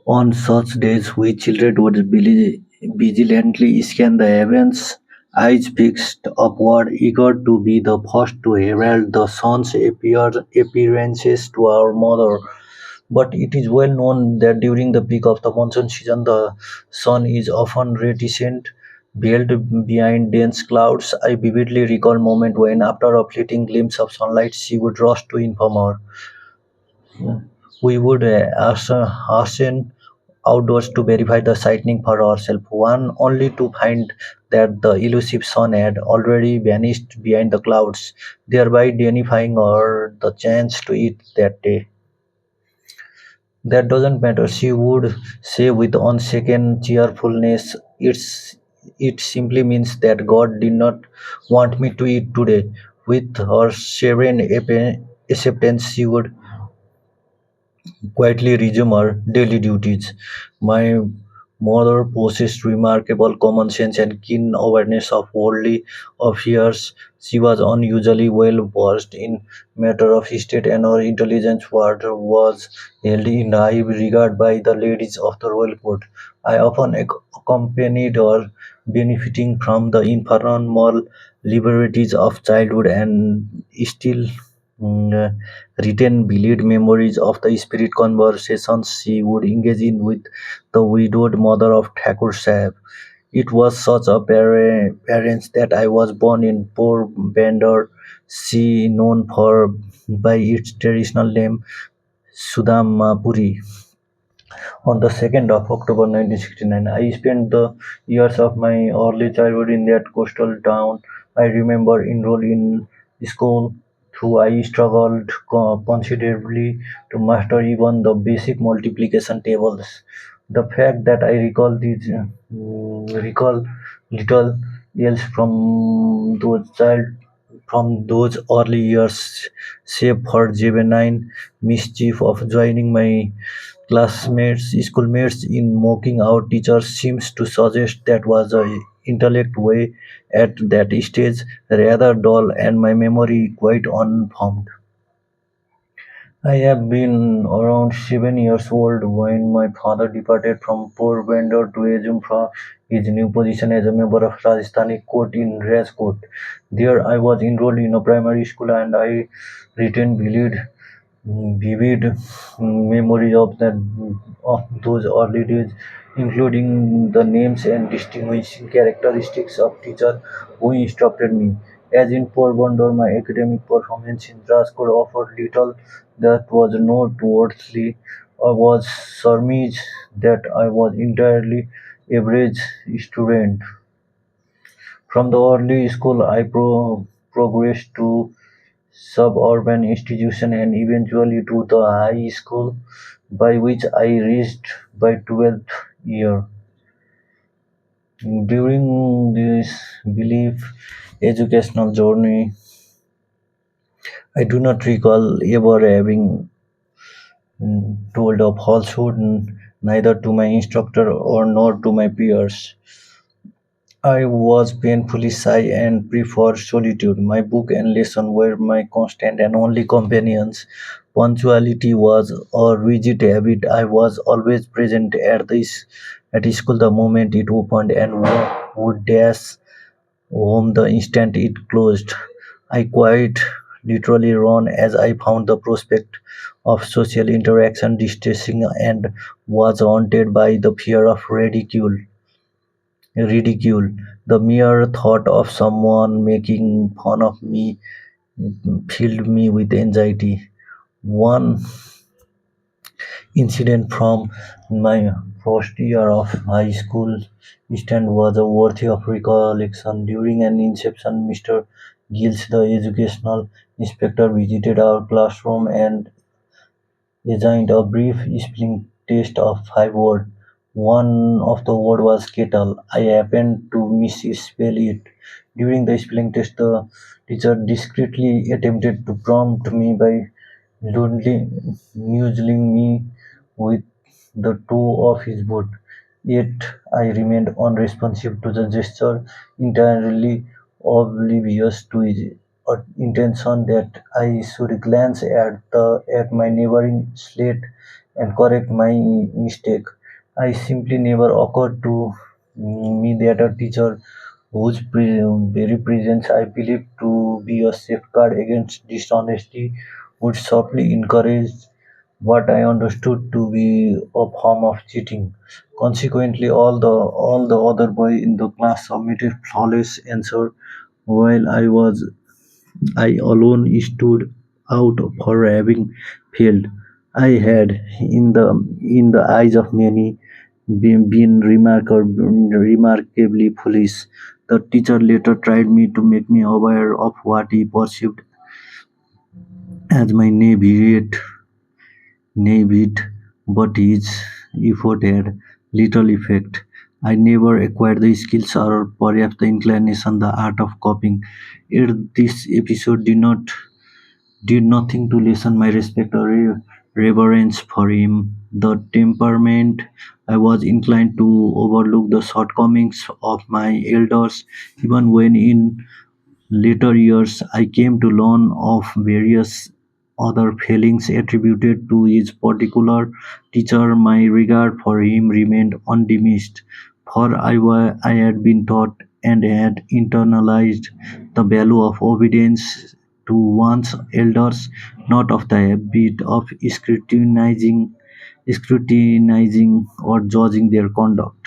On such days, we children would vigilantly scan the heavens, eyes fixed upward, eager to be the first to herald the sun's appearances to our mother. But it is well known that during the peak of the monsoon season, the sun is often reticent, veiled behind dense clouds. I vividly recall moment when, after a fleeting glimpse of sunlight, she would rush to inform her. We would hasten outdoors to verify the sighting for ourselves, one only to find that the elusive sun had already vanished behind the clouds, thereby denying her the chance to eat that day. That doesn't matter, she would say with unshaken cheerfulness. It simply means that God did not want me to eat today. With her serene acceptance, she would quietly resume her daily duties. My mother possessed remarkable common sense and keen awareness of worldly affairs. She was unusually well versed in matter of state, and her intelligence was held in high regard by the ladies of the royal court. I often accompanied her, benefiting from the informal liberties of childhood and still retain vivid memories of the spirit conversations she would engage in with the widowed mother of Thakur Sahib. It was such a parents that I was born in poor Bandar, she known for by its traditional name Sudamapuri. On the 2nd of October 1969, I spent the years of my early childhood in that coastal town. I remember enrolling in school, though I struggled considerably to master even the basic multiplication tables. The fact that I recall little else from those early years, save for juvenile mischief of joining my schoolmates in mocking our teachers, seems to suggest that was a intellect way at that stage rather dull and my memory quite unformed. I have been around 7 years old when my father departed from Porbandar to assume his new position as a member of Rajasthani court in Rajkot. There I was enrolled in a primary school and I retained vivid memories of those early days, including the names and distinguishing characteristics of teacher who instructed me. As in Porbandar, my academic performance in Rajkot offered little that was noteworthy. I was surmised that I was entirely average student. From the early school, I progressed to suburban institution and eventually to the high school, by which I reached by 12th year. During this belief educational journey, I do not recall ever having told a falsehood, neither to my instructor or nor to my peers. I was painfully shy and preferred solitude. My book and lesson were my constant and only companions. Punctuality was a rigid habit. I was always present at school the moment it opened and would dash home the instant it closed. I quite literally ran as I found the prospect of social interaction distressing and was haunted by the fear of ridicule. The mere thought of someone making fun of me filled me with anxiety. One incident from my first year of high school stand was a worthy of recollection. During an inception, Mr. Giles, the educational inspector, visited our classroom and assigned a brief spelling test of 5 words. One of the words was kettle. I happened to misspell it. During the spelling test, the teacher discreetly attempted to prompt me by lonely nuzzling me with the toe of his boot. Yet I remained unresponsive to the gesture, entirely oblivious to his intention that I should glance at my neighboring slate and correct my mistake. I simply never occurred to me that a teacher whose very presence I believe to be a safeguard against dishonesty would softly encourage what I understood to be a form of cheating. Consequently, all the other boys in the class submitted flawless answer while I alone stood out for having failed. I had, in the eyes of many, been remarkably foolish. The teacher later tried me to make me aware of what he perceived as my naivete, but his effort had little effect. I never acquired the skills or perhaps the inclination, the art of copying. Yet this episode did nothing to lessen my respect or reverence for him. The temperament I was inclined to overlook the shortcomings of my elders, even when in later years I came to learn of various other failings attributed to his particular teacher. My regard for him remained undiminished, for I had been taught and had internalized the value of obedience to one's elders, not of the habit of scrutinizing or judging their conduct.